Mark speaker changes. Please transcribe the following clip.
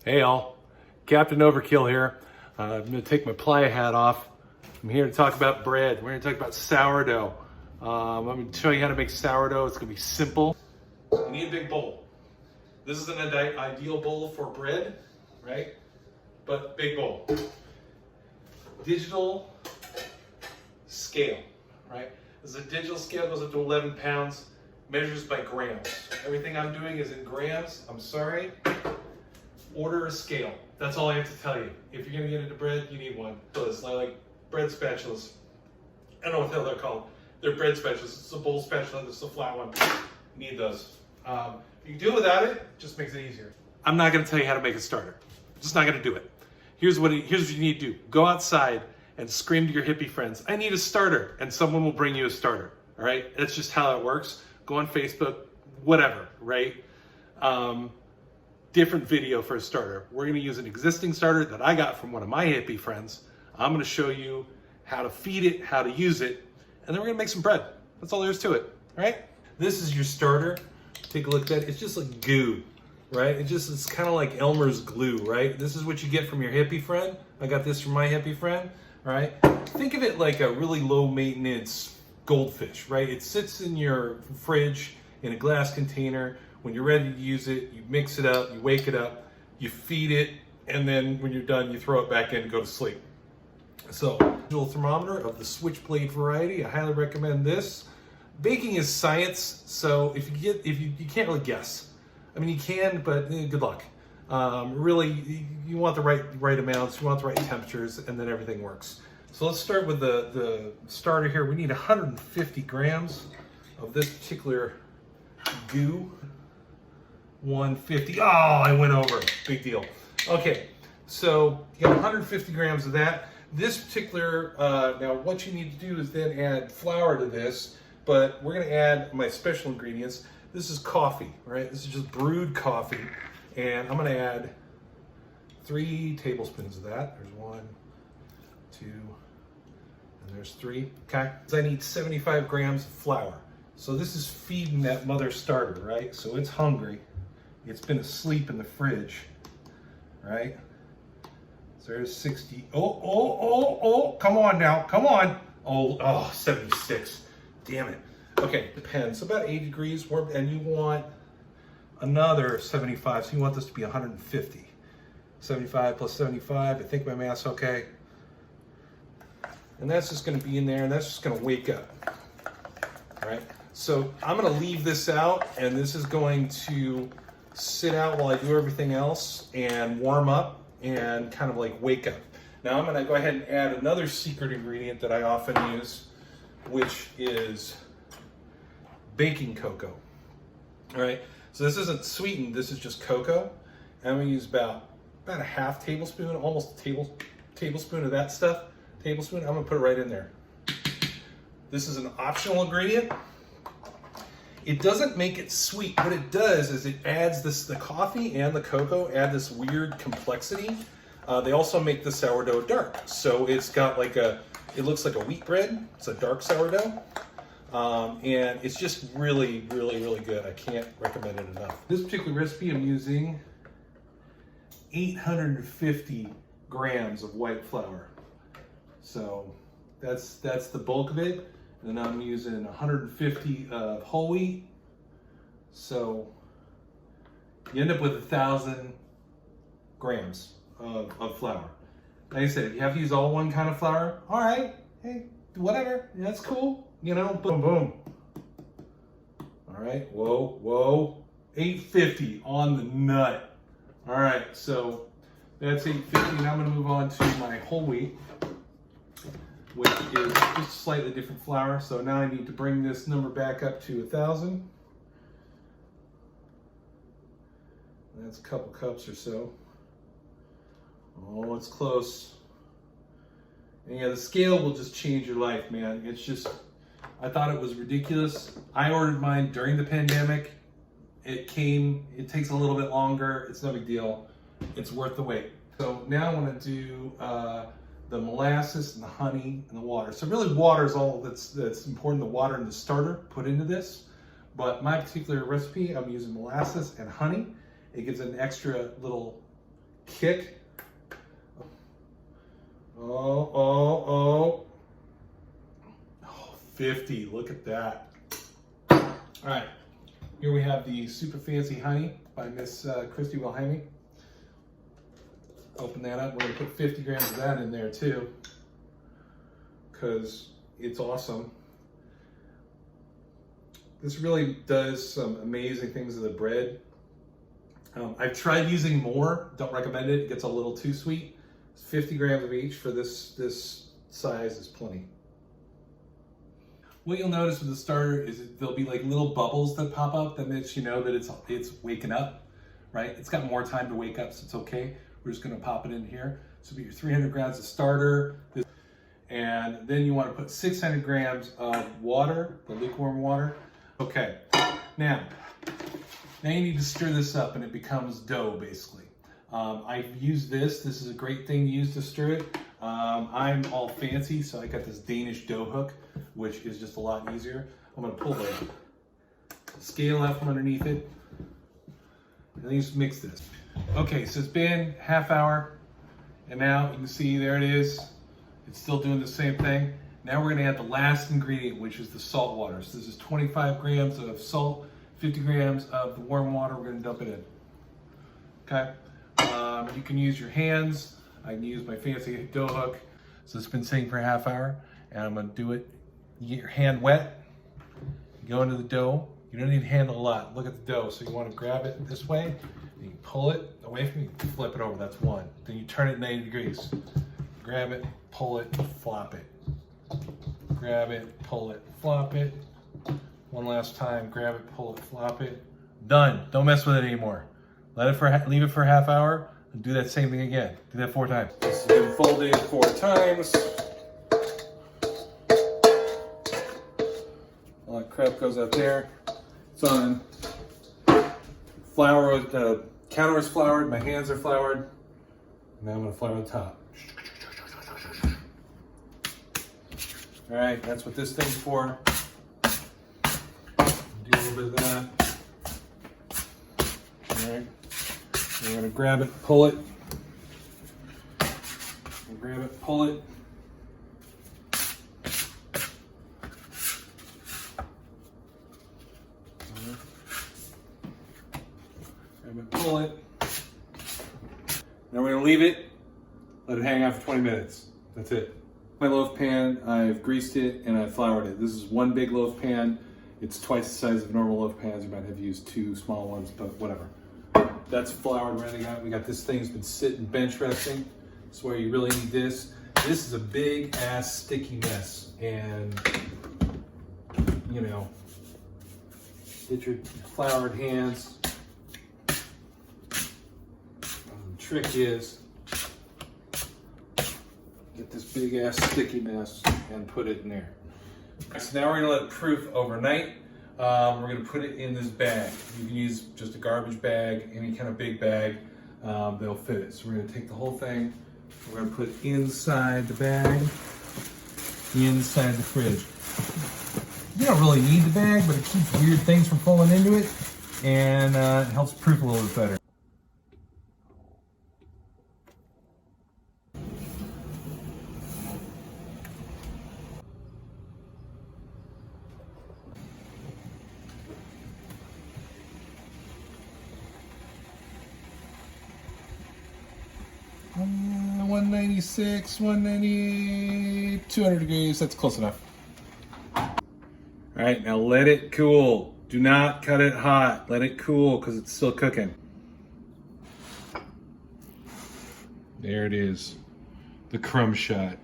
Speaker 1: Hey all, Captain Overkill here. I'm going to take my playa hat off. I'm here to talk about bread. We're going to talk about sourdough. I'm going to show you how to make sourdough. It's going to be simple. You need a big bowl. This is an ideal bowl for bread, right? But big bowl. Digital scale, right? This is a digital scale, goes up to 11 pounds, measures by grams. Everything I'm doing is in grams. I'm sorry. Order a scale. That's all I have to tell you. If you're gonna get into bread, you need one. So it's like bread spatulas. I don't know what the hell they're called. They're bread spatulas. It's a bowl spatula, this is a flat one. You need those. If you can do it without it, it just makes it easier. I'm not gonna tell you how to make a starter. I'm just not gonna do it. Here's what you need to do. Go outside and scream to your hippie friends, I need a starter, and someone will bring you a starter, all right? That's just how it works. Go on Facebook, whatever, right? Different video for a starter. We're gonna use an existing starter that I got from one of my hippie friends. I'm gonna show you how to feed it, how to use it, and then we're gonna make some bread. That's all there is to it, all right? This is your starter. Take a look at that. It's just like goo, right? It's kind of like Elmer's glue, right? This is what you get from your hippie friend. I got this from my hippie friend, right? Think of it like a really low maintenance goldfish, right? It sits in your fridge in a glass container. When you're ready to use it, you mix it up, you wake it up, you feed it, and then when you're done, you throw it back in and go to sleep. So, digital thermometer of the switchblade variety, I highly recommend this. Baking is science, so if you can't really guess. I mean, you can, but good luck. Really, you want the right amounts, you want the right temperatures, and then everything works. So let's start with the starter here. We need 150 grams of this particular goo. 150. Oh, I went over. Big deal. Okay, so you got 150 grams of that. This particular, now what you need to do is then add flour to this, but we're going to add my special ingredients. This is coffee, right? This is just brewed coffee, and I'm going to add 3 tablespoons of that. There's 1, 2, and there's 3. Okay, so I need 75 grams of flour. So this is feeding that mother starter, right? So it's hungry. It's been asleep in the fridge, right? So there's 60. Oh, come on now, come on. Oh, 76. Damn it. Okay, depends. About 80 degrees warm, and you want another 75, so you want this to be 150. 75 plus 75, I think my math's okay. And that's just gonna be in there, and that's just gonna wake up, all right? So I'm gonna leave this out, and this is going to sit out while I do everything else and warm up and kind of like wake up. Now I'm gonna go ahead and add another secret ingredient that I often use, which is baking cocoa. All right, so this isn't sweetened, this is just cocoa. I'm gonna use about a half tablespoon, almost a tablespoon of that stuff. Tablespoon, I'm gonna put it right in there. This is an optional ingredient. It doesn't make it sweet. What it does is it adds the coffee and the cocoa add this weird complexity. They also make the sourdough dark. So it's got like it looks like a wheat bread. It's a dark sourdough. And it's just really, really, really good. I can't recommend it enough. This particular recipe, I'm using 850 grams of white flour. So that's the bulk of it. And then I'm using 150 of whole wheat. So you end up with 1,000 grams of flour. Like I said, if you have to use all one kind of flour, all right, hey, whatever, that's cool. You know, boom, boom. All right, whoa, 850 on the nut. All right, so that's 850. Now I'm gonna move on to my whole wheat, which is just slightly different flour. So now I need to bring this number back up to 1,000. That's a couple cups or so. Oh, it's close. And yeah, the scale will just change your life, man. It's just, I thought it was ridiculous. I ordered mine during the pandemic. It takes a little bit longer. It's no big deal. It's worth the wait. So now I want to do the molasses and the honey and the water. So really water is all that's important. The water and the starter put into this. But my particular recipe, I'm using molasses and honey. It gives an extra little kick. Oh, 50, look at that. All right, here we have the super fancy honey by Miss Christy Wilhelmy. Open that up, we're gonna put 50 grams of that in there too, because it's awesome. This really does some amazing things to the bread. I've tried using more, don't recommend it, it gets a little too sweet. 50 grams of each for this size is plenty. What you'll notice with the starter is there'll be like little bubbles that pop up that lets you know that it's waking up, right? It's got more time to wake up, so it's okay. We're just gonna pop it in here. So be your 300 grams of starter, and then you wanna put 600 grams of water, the lukewarm water. Okay, now you need to stir this up and it becomes dough basically. I've used this is a great thing to use to stir it. I'm all fancy, so I got this Danish dough hook, which is just a lot easier. I'm gonna pull the scale out from underneath it, and then just mix this. Okay, so it's been half hour, and now you can see there it is. It's still doing the same thing. Now we're gonna add the last ingredient, which is the salt water. So this is 25 grams of salt, 50 grams of the warm water. We're gonna dump it in, okay? You can use your hands. I can use my fancy dough hook. So it's been sitting for a half hour, and I'm gonna do it. You get your hand wet, you go into the dough. You don't need to handle a lot. Look at the dough. So you wanna grab it this way, and you pull it away from you, flip it over, that's one. Then you turn it 90 degrees. Grab it, pull it, flop it. Grab it, pull it, flop it. One last time, grab it, pull it, flop it. Done, don't mess with it anymore. Leave it for a half hour, and do that same thing again. Do that 4 times. This has been folded 4 times. All that crap goes out there. It's on flour, the counter is floured, my hands are floured. Now I'm gonna flour the top. All right, that's what this thing's for. Do a little bit of that. All right, we're gonna grab it, pull it. We'll grab it, pull it. Grab it, pull it. Now we're gonna leave it, let it hang out for 20 minutes. That's it. My loaf pan, I've greased it and I've floured it. This is one big loaf pan. It's twice the size of normal loaf pans. You might have used 2 small ones, but whatever. That's floured, ready. We got this thing's been sitting bench resting. That's where you really need this. This is a big ass sticky mess. And, you know, get your floured hands. The trick is, get this big ass sticky mess and put it in there. So now we're gonna let it proof overnight. We're gonna put it in this bag. You can use just a garbage bag, any kind of big bag, they'll fit it. So we're gonna take the whole thing, we're gonna put it inside the bag, inside the fridge. You don't really need the bag, but it keeps weird things from falling into it, and it helps proof a little bit better. Uh, 196, 190, 200 degrees, that's close enough. All right, now let it cool. Do not cut it hot. Let it cool because it's still cooking. There it is, the crumb shot.